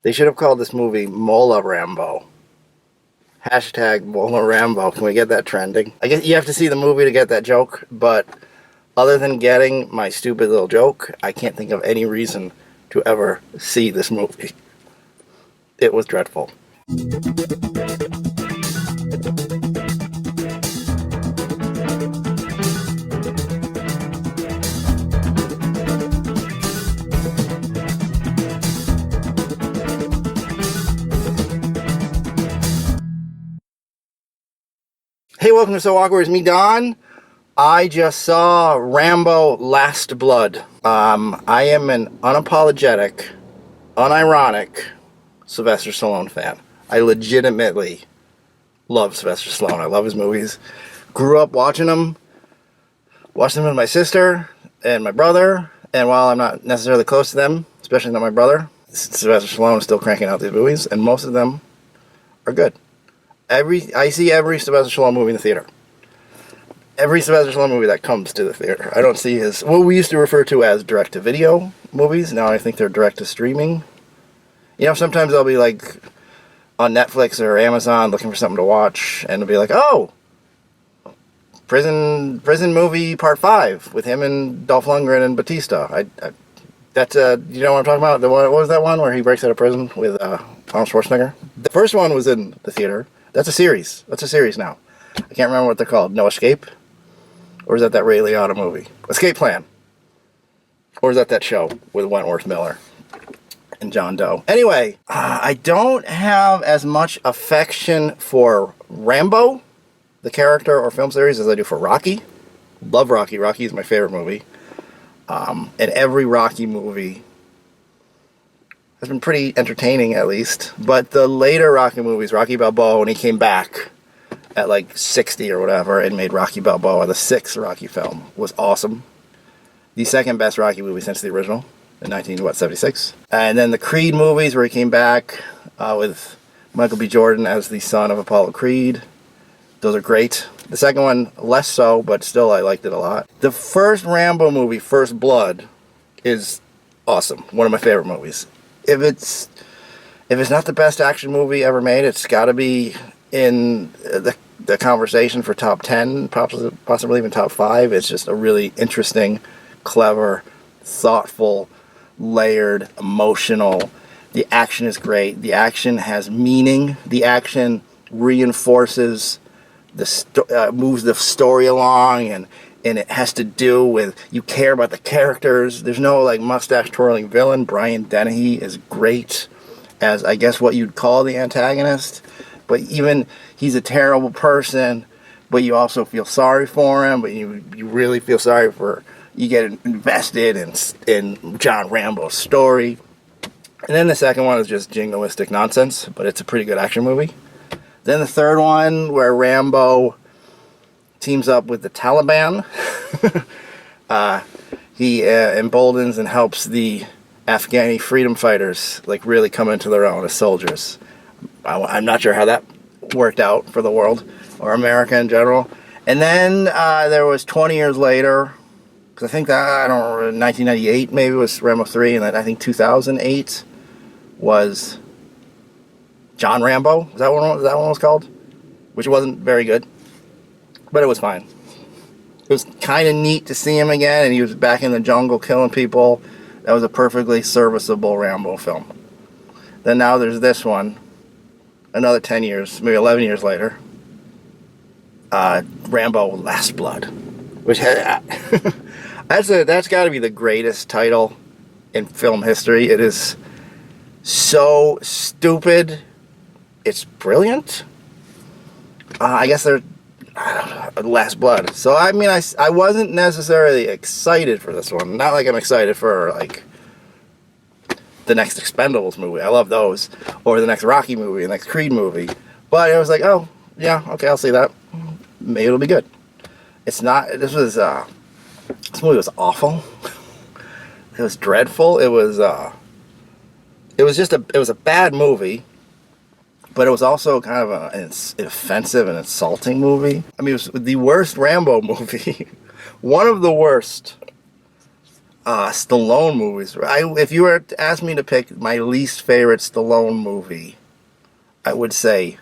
They should have called this movie Mola Rambo. Hashtag Mola Rambo. Can we get that trending? I guess you have to see the movie to get that joke, but other than getting my stupid little joke, I can't think of any reason to ever see this movie. It was dreadful. Hey, welcome to So Awkward. It's me, Don. I just saw Rambo Last Blood. I am an unapologetic, unironic Sylvester Stallone fan. I legitimately love Sylvester Stallone. I love his movies. Grew up watching them. Watched them with my sister and my brother. And while I'm not necessarily close to them, especially not my brother, Sylvester Stallone is still cranking out these movies, and most of them are good. I see every Sylvester Stallone movie in the theater. Every Sylvester Stallone movie that comes to the theater. I don't see his, what we used to refer to as direct-to-video movies. Now I think they're direct-to-streaming. You know, sometimes I'll be like on Netflix or Amazon looking for something to watch, and it'll be like, oh, prison movie part 5 with him and Dolph Lundgren and Batista. That's you know what I'm talking about? What was that one where he breaks out of prison with Arnold Schwarzenegger? The first one was in the theater. That's a series. That's a series now. I can't remember what they're called. No Escape? Or is that Ray Liotta movie? Escape Plan. Or is that show with Wentworth Miller and John Doe? Anyway, I don't have as much affection for Rambo, the character or film series, as I do for Rocky. Love Rocky. Rocky is my favorite movie. And every Rocky movie has been pretty entertaining, at least. But the later Rocky movies, Rocky Balboa, when he came back at like 60 or whatever and made Rocky Balboa the 6th Rocky film, was awesome. The second best Rocky movie since the original in 1976. And then the Creed movies, where he came back with Michael B. Jordan as the son of Apollo Creed. Those are great. The second one, less so, but still I liked it a lot. The first Rambo movie, First Blood, is awesome. One of my favorite movies. If it's not the best action movie ever made, it's got to be in the conversation for top 10, possibly even top 5. It's just a really interesting, clever, thoughtful, layered, emotional. The action is great. The action has meaning. The action reinforces moves the story along, and it has to do with, you care about the characters. There's no like mustache twirling villain. Brian Dennehy is great as, I guess, what you'd call the antagonist, but even he's a terrible person, but you also feel sorry for him, but you really feel sorry for, you get invested in John Rambo's story. And then the second one is just jingoistic nonsense, but it's a pretty good action movie. Then the third one, where Rambo teams up with the Taliban. He emboldens and helps the Afghani freedom fighters like really come into their own as soldiers. I'm not sure how that worked out for the world or America in general. And then there was 20 years later, because I think that, I don't know, 1998 maybe was Rambo 3, and then I think 2008 was John Rambo. Is that one was called? Which wasn't very good, but it was fine. It was kind of neat to see him again, and he was back in the jungle killing people. That was a perfectly serviceable Rambo film. Then now there's this one, another 10 years, maybe 11 years later, Rambo Last Blood, which that's got to be the greatest title in film history. It is so stupid. It's brilliant. I guess they're Last Blood. So I mean, I wasn't necessarily excited for this one. Not like I'm excited for like the next Expendables movie. I love those, or the next Rocky movie, the next Creed movie. But I was like, oh yeah, okay, I'll see that. Maybe it'll be good. It's not. This movie was awful. It was dreadful. It was a bad movie. But it was also kind of an offensive and insulting movie. I mean, it was the worst Rambo movie. One of the worst. Stallone movies. If you were to ask me to pick my least favorite Stallone movie, I would say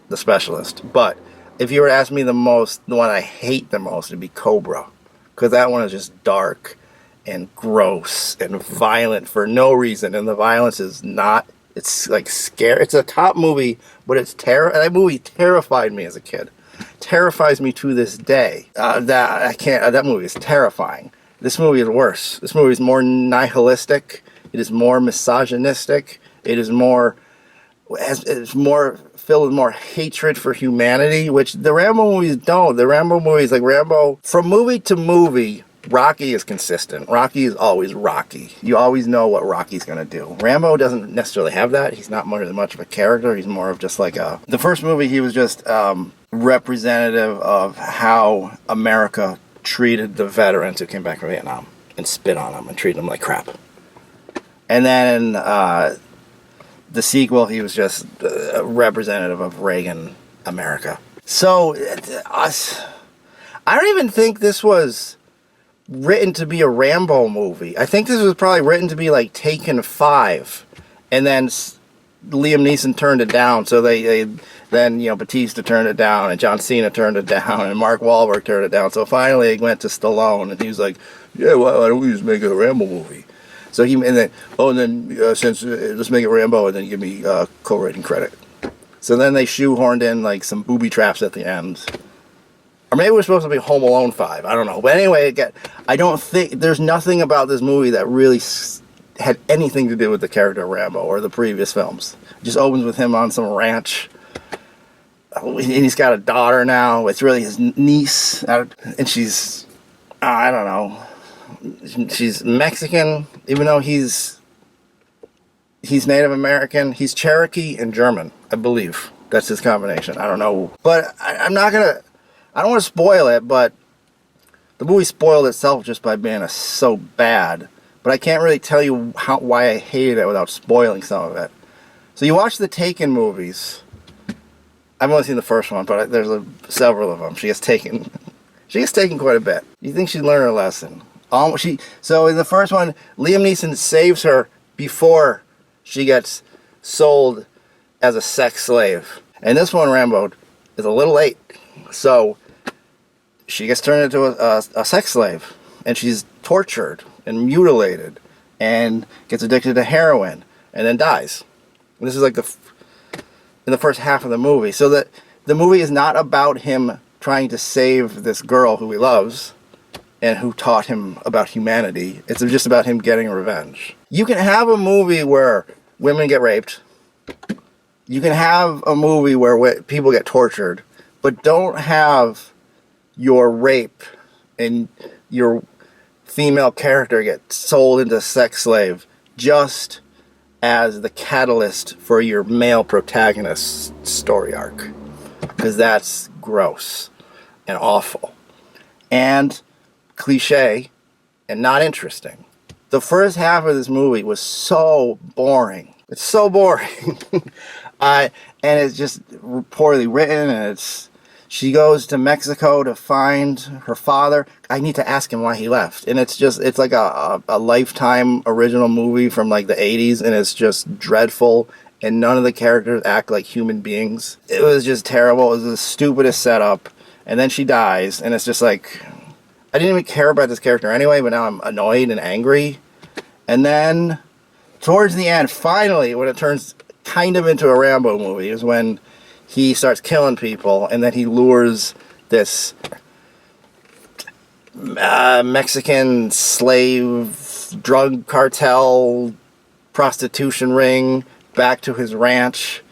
The Specialist. But if you were to ask me the one I hate the most, it'd be Cobra. Because that one is just dark and gross and violent for no reason. And the violence is not, it's like scary. It's a cop movie, but it's that movie terrified me as a kid. Terrifies me to this day. That movie is terrifying. This movie is worse. This movie is more nihilistic. It is more misogynistic. It's more filled with more hatred for humanity, which the Rambo movies don't. The Rambo movies, like Rambo, from movie to movie, Rocky is consistent. Rocky is always Rocky. You always know what Rocky's going to do. Rambo doesn't necessarily have that. He's not much of a character. He's more of just like the first movie, he was just representative of how America treated the veterans who came back from Vietnam and spit on them and treated them like crap. And then the sequel, he was just a representative of Reagan America. So I don't even think this was written to be a Rambo movie. I think this was probably written to be like Taken 5, and then Liam Neeson turned it down. So then Batista turned it down, and John Cena turned it down, and Mark Wahlberg turned it down. So finally it went to Stallone, and he was like, "Yeah, why don't we just make it a Rambo movie?" So since let's make it Rambo, and then give me co-writing credit. So then they shoehorned in like some booby traps at the end. Or maybe it was supposed to be Home Alone 5. I don't know. But anyway, I don't think there's nothing about this movie that really had anything to do with the character of Rambo or the previous films. It just opens with him on some ranch. And he's got a daughter now. It's really his niece. And she's, I don't know. She's Mexican, even though he's Native American. He's Cherokee and German, I believe. That's his combination. I don't know. But I'm not going to... I don't want to spoil it, but the movie spoiled itself just by being so bad. But I can't really tell you why I hated it without spoiling some of it. So you watch the Taken movies. I've only seen the first one, but there's several of them. She gets taken quite a bit. You think she'd learn her lesson? So in the first one, Liam Neeson saves her before she gets sold as a sex slave. And this one, Rambo, is a little late. So she gets turned into a sex slave, and she's tortured and mutilated and gets addicted to heroin and then dies. And this is like in the first half of the movie. So that the movie is not about him trying to save this girl who he loves and who taught him about humanity. It's just about him getting revenge. You can have a movie where women get raped. You can have a movie where people get tortured. But don't have your rape and your female character get sold into a sex slave just as the catalyst for your male protagonist's story arc. Because that's gross and awful. And cliche and not interesting. The first half of this movie was so boring. It's so boring. And it's just poorly written, and she goes to Mexico to find her father. I need to ask him why he left. And it's like a Lifetime original movie from like the 80s, and it's just dreadful, and none of the characters act like human beings. It was just terrible. It was the stupidest setup. And then she dies, and it's just like, I didn't even care about this character anyway, but now I'm annoyed and angry. And then towards the end, finally, when it turns kind of into a Rambo movie, is when he starts killing people, and then he lures this Mexican slave drug cartel prostitution ring back to his ranch.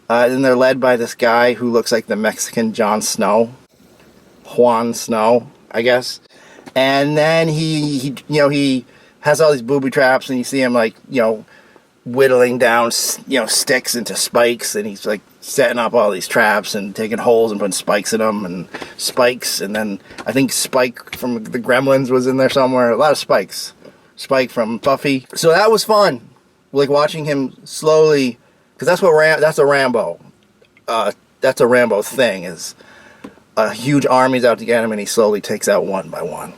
And they're led by this guy who looks like the Mexican Jon Snow. Juan Snow, I guess. And then he has all these booby traps, and you see him whittling down sticks into spikes, and he's like setting up all these traps and taking holes and putting spikes in them, and then I think Spike from the Gremlins was in there somewhere. A lot of Spikes. Spike from Buffy. So that was fun, like watching him slowly, because that's a Rambo. That's a Rambo thing, is a huge army's out to get him, and he slowly takes out one by one.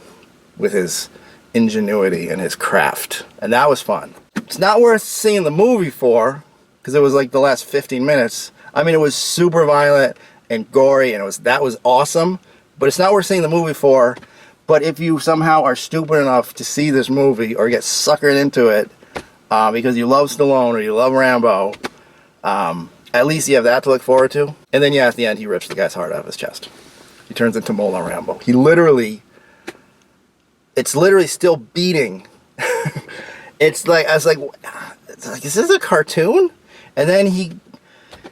with his ingenuity and his craft. And that was fun. It's not worth seeing the movie for, because it was like the last 15 minutes. I mean, it was super violent and gory, and that was awesome. But it's not worth seeing the movie for. But if you somehow are stupid enough to see this movie or get suckered into it because you love Stallone or you love Rambo, at least you have that to look forward to. And then, yeah, at the end, he rips the guy's heart out of his chest. He turns into Mola Rambo. It's literally still beating. It's like, is this a cartoon? And then he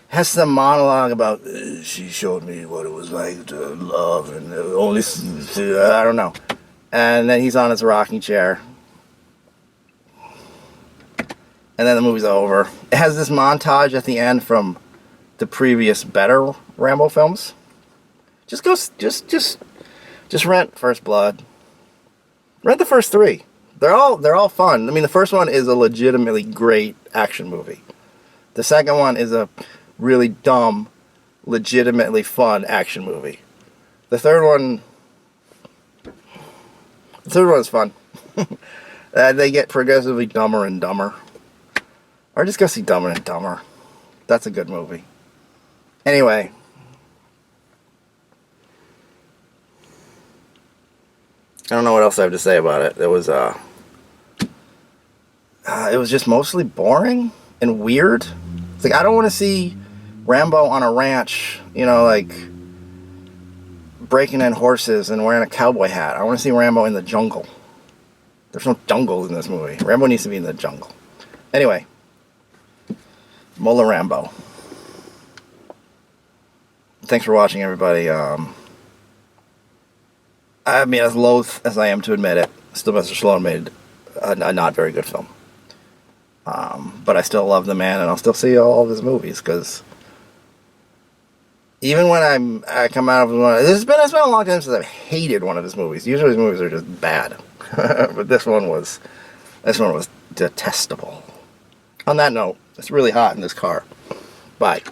has some monologue about, she showed me what it was like to love and only, I don't know. And then he's on his rocking chair. And then the movie's over. It has this montage at the end from the previous better Rambo films. Just rent First Blood. Rent the first 3. They're all fun. I mean, the first one is a legitimately great action movie. The second one is a really dumb, legitimately fun action movie. The third one is fun. They get progressively dumber and dumber. Or just go see Dumber and Dumber. That's a good movie. Anyway. I don't know what else I have to say about it. It was just mostly boring and weird. It's like, I don't want to see Rambo on a ranch, like breaking in horses and wearing a cowboy hat. I want to see Rambo in the jungle. There's no jungles in this movie. Rambo needs to be in the jungle. Anyway. Mola Rambo. Thanks for watching, everybody. I mean, as loath as I am to admit it, Sylvester Stallone made a not very good film. But I still love the man, and I'll still see all of his movies, because even when I come out of one, it's been a long time since I've hated one of his movies. Usually his movies are just bad, but this one was detestable. On that note, it's really hot in this car. Bye.